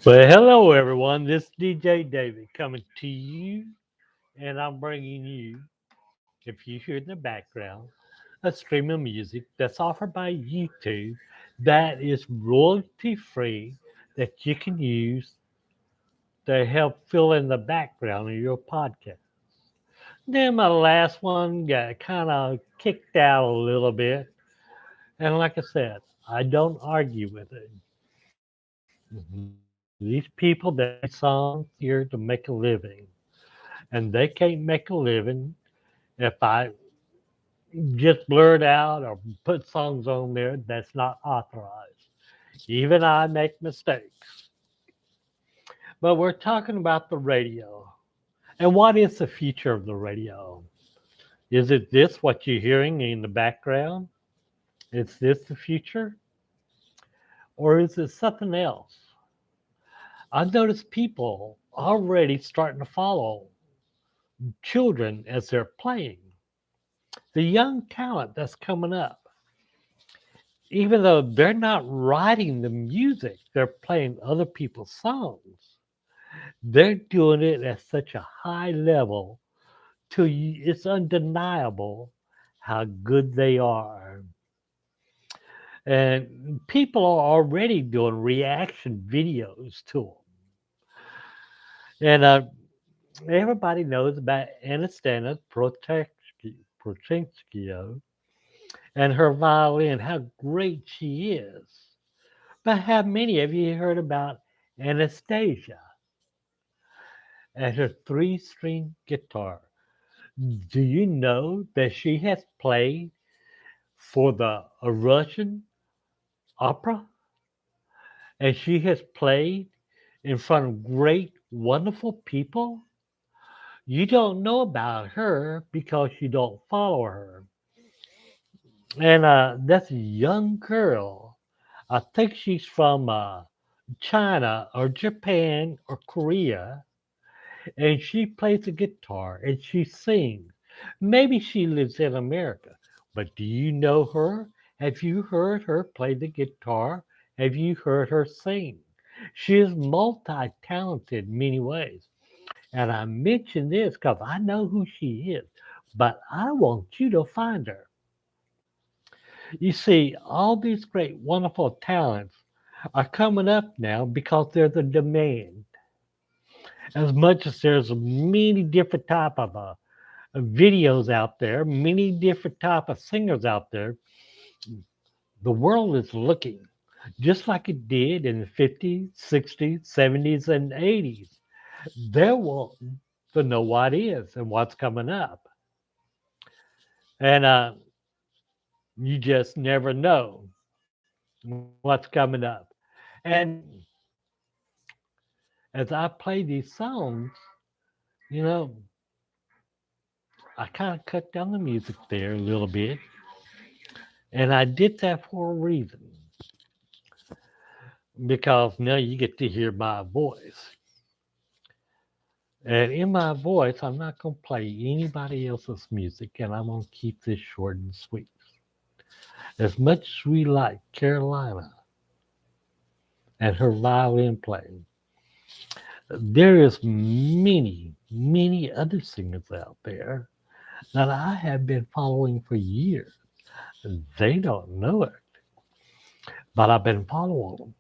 Well, hello everyone. This is DJ David coming to you, and I'm bringing you, if you hear in the background, a stream of music that's offered by YouTube that is royalty free that you can use to help fill in the background of your podcast. Then my last one got kind of kicked out a little bit, and like I said, I don't argue with it. These people that write songs here to make a living, and they can't make a living if I just blurt out or put songs on there that's not authorized. Even I make mistakes. But we're talking about the radio. And what is the future of the radio? Is it this what you're hearing in the background? Is this the future? Or is it something else? I've noticed people already starting to follow children as they're playing. The young talent that's coming up, even though they're not writing the music, they're playing other people's songs. They're doing it at such a high level to it's undeniable how good they are. And people are already doing reaction videos to them. And everybody knows about Anastasia Protensky and her violin, how great she is. But how many of you heard about Anastasia and her three-string guitar? Do you know that she has played for the Russian opera? And she has played in front of great, wonderful people? You don't know about her because you don't follow her. And that's a young girl. I think she's from China or Japan or Korea, and she plays the guitar and she sings. Maybe she lives in America, but do you know her? Have you heard her play the guitar? Have you heard her sing? She is multi talented in many ways. And I mention this because I know who she is, but I want you to find her. You see, all these great, wonderful talents are coming up now because there's a demand. As much as there's many different type of videos out there, many different type of singers out there, the world is looking just like it did in the 50s, 60s, 70s, and 80s. They're wanting to know what is and what's coming up. And you just never know what's coming up. And as I play these songs, you know, I kind of cut down the music there a little bit. And I did that for a reason because now you get to hear my voice. And in my voice, I'm not going to play anybody else's music, and I'm going to keep this short and sweet. As much as we like Carolina and her violin playing, there is many, many other singers out there that I have been following for years. They don't know it, but I've been following them.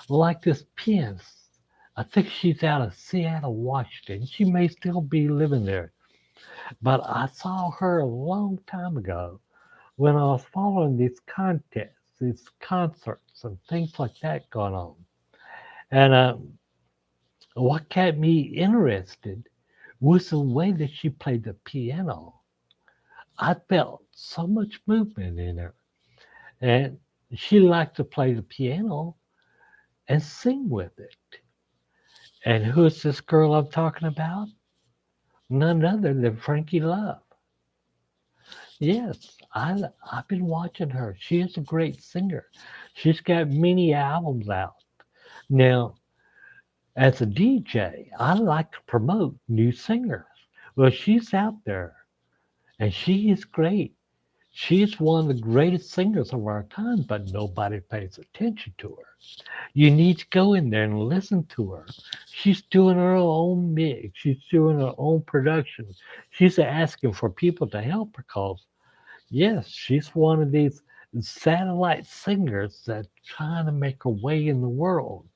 Like this pianist, I think she's out of Seattle, Washington. She may still be living there, but I saw her a long time ago when I was following these contests, these concerts, and things like that going on. And what kept me interested was the way that she played the piano. I felt so much movement in her. And she liked to play the piano and sing with it. And who's this girl I'm talking about? None other than Frankie Love. Yes, I've been watching her. She is a great singer. She's got many albums out. Now, as a DJ, I like to promote new singers. Well, she's out there and she is great. She's one of the greatest singers of our time, but nobody pays attention to her. You need to go in there and listen to her. She's doing her own mix. She's doing her own production. She's asking for people to help her because, yes, she's one of these satellite singers that's trying to make her way in the world.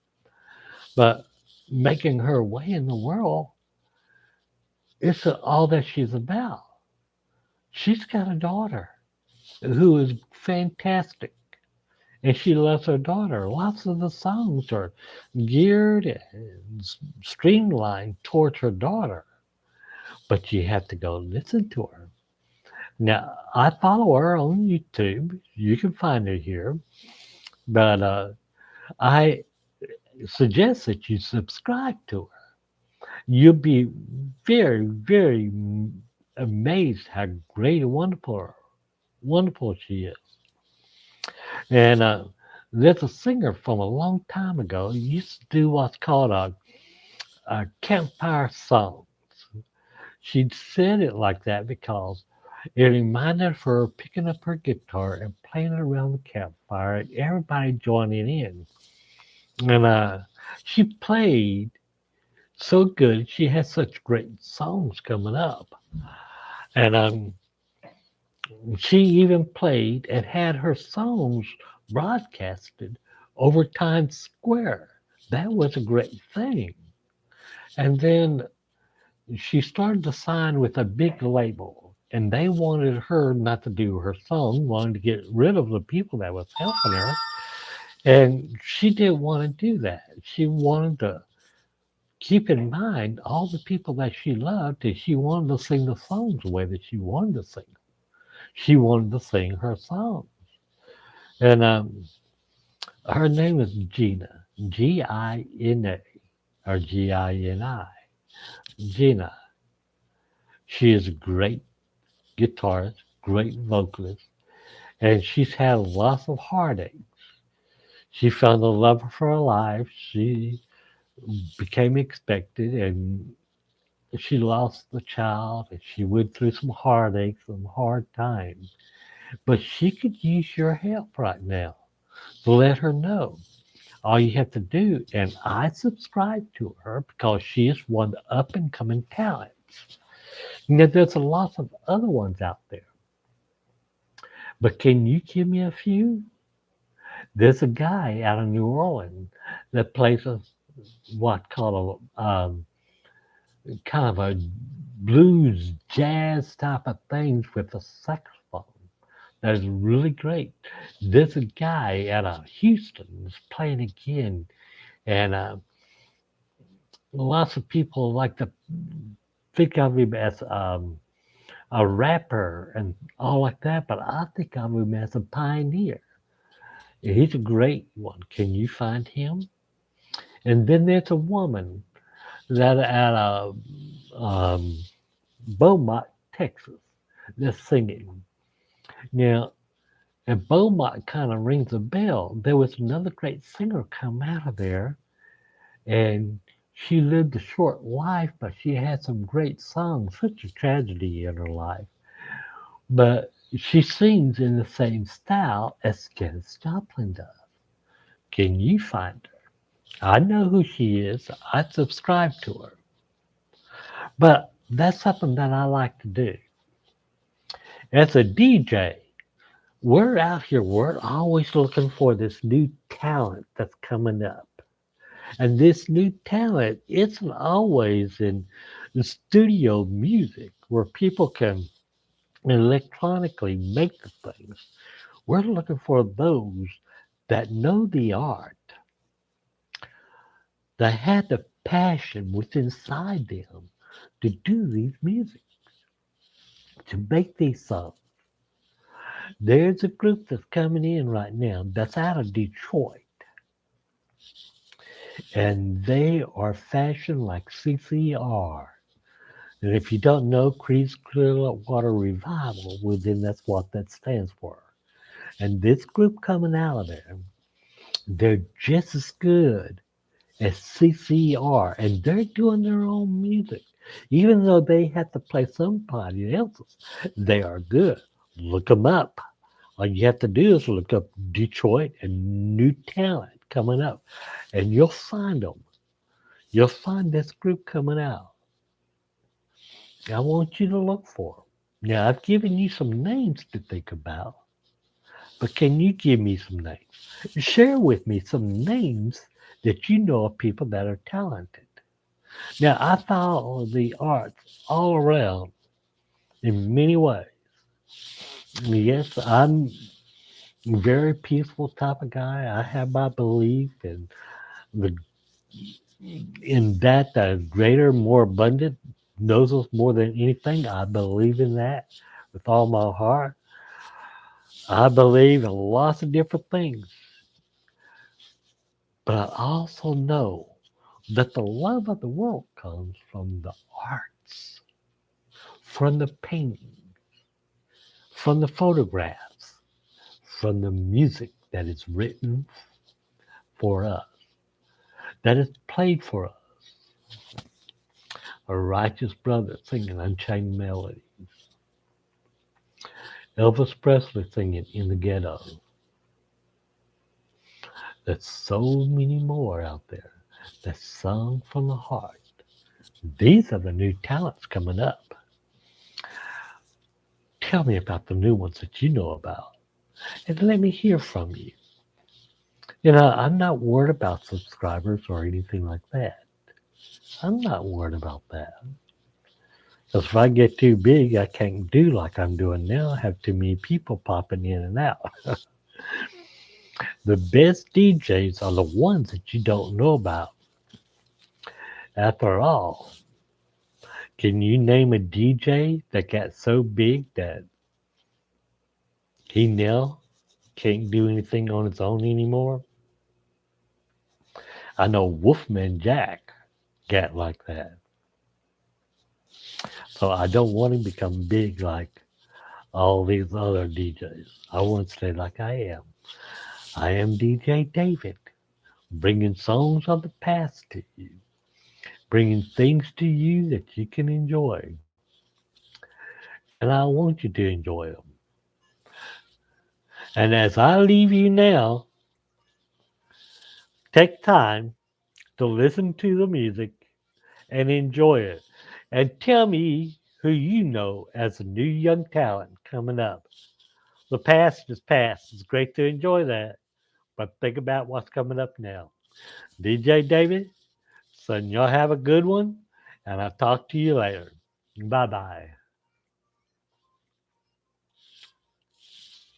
But making her way in the world isn't all that she's about. She's got a daughter who is fantastic, and she loves her daughter. Lots of the songs are geared and streamlined towards her daughter, but you have to go listen to her. Now, I follow her on YouTube. You can find her here, but I suggest that you subscribe to her. You'll be very, very amazed how great and wonderful she is. And there's a singer from a long time ago who used to do what's called a campfire song. She said it like that because it reminded her of picking up her guitar and playing it around the campfire and everybody joining in. And she played so good. She has such great songs coming up. And she even played and had her songs broadcasted over Times Square. That was a great thing. And then she started to sign with a big label, and they wanted her not to do her song, wanted to get rid of the people that was helping her. And she didn't want to do that. She wanted to keep in mind all the people that she loved, and she wanted to sing the songs the way that she wanted to sing. She wanted to sing her song. And her name is Gina, Gina, or Gina. Gina. She is a great guitarist, great vocalist, and she's had lots of heartache. She found the love of her life. She became expected, and she lost the child, and she went through some heartache, some hard times. But she could use your help right now to let her know. All you have to do, and I subscribe to her because she is one of the up and coming talents. Now, there's a lot of other ones out there, but can you give me a few? There's a guy out of New Orleans that plays what called kind of a blues jazz type of things with a saxophone. That is really great. There's a guy out of Houston that's playing again, and lots of people like to think of him as a rapper and all like that, but I think of him as a pioneer. He's a great one. Can you find him? And then there's a woman that out of Beaumont, Texas, that's singing. Now, and Beaumont kind of rings a bell. There was another great singer come out of there, and she lived a short life, but she had some great songs. Such a tragedy in her life. But she sings in the same style as Janis Joplin does. Can you find her? I know who she is. I subscribe to her. But that's something that I like to do. As a DJ, we're out here, we're always looking for this new talent that's coming up. And this new talent isn't always in the studio music where people can electronically make the things. We're looking for those that know the art, that had the passion within inside them to do these music, to make these songs. There's a group that's coming in right now that's out of Detroit, and they are fashioned like CCR. And if you don't know Creed's Clearwater Revival, well, then that's what that stands for. And this group coming out of there, they're just as good as CCR, and they're doing their own music. Even though they have to play somebody else's, they are good. Look them up. All you have to do is look up Detroit and new talent coming up, and you'll find them. You'll find this group coming out. I want you to look for them. Now, I've given you some names to think about, but can you give me some names? Share with me some names that you know of people that are talented. Now, I follow the arts all around in many ways. Yes, I'm a very peaceful type of guy. I have my belief the in that the greater, more abundant knows us more than anything. I believe in that with all my heart. I believe in lots of different things, but I also know that the love of the world comes from the arts, from the painting, from the photographs, from the music that is written for us, that is played for us. A righteous brother singing Unchained Melody, Elvis Presley singing In the Ghetto. There's so many more out there that's sung from the heart. These are the new talents coming up. Tell me about the new ones that you know about, and let me hear from you. I'm not worried about subscribers or anything like that. I'm not worried about that. Because if I get too big, I can't do like I'm doing now. I have too many people popping in and out. The best DJs are the ones that you don't know about. After all, can you name a DJ that got so big that he now can't do anything on his own anymore? I know Wolfman Jack got like that. So I don't want to become big like all these other DJs. I want to stay like I am. I am DJ David, bringing songs of the past to you, bringing things to you that you can enjoy. And I want you to enjoy them. And as I leave you now, take time to listen to the music and enjoy it. And tell me who you know as a new young talent coming up. The past is past. It's great to enjoy that. But think about what's coming up now. DJ David, son, y'all have a good one. And I'll talk to you later. Bye bye.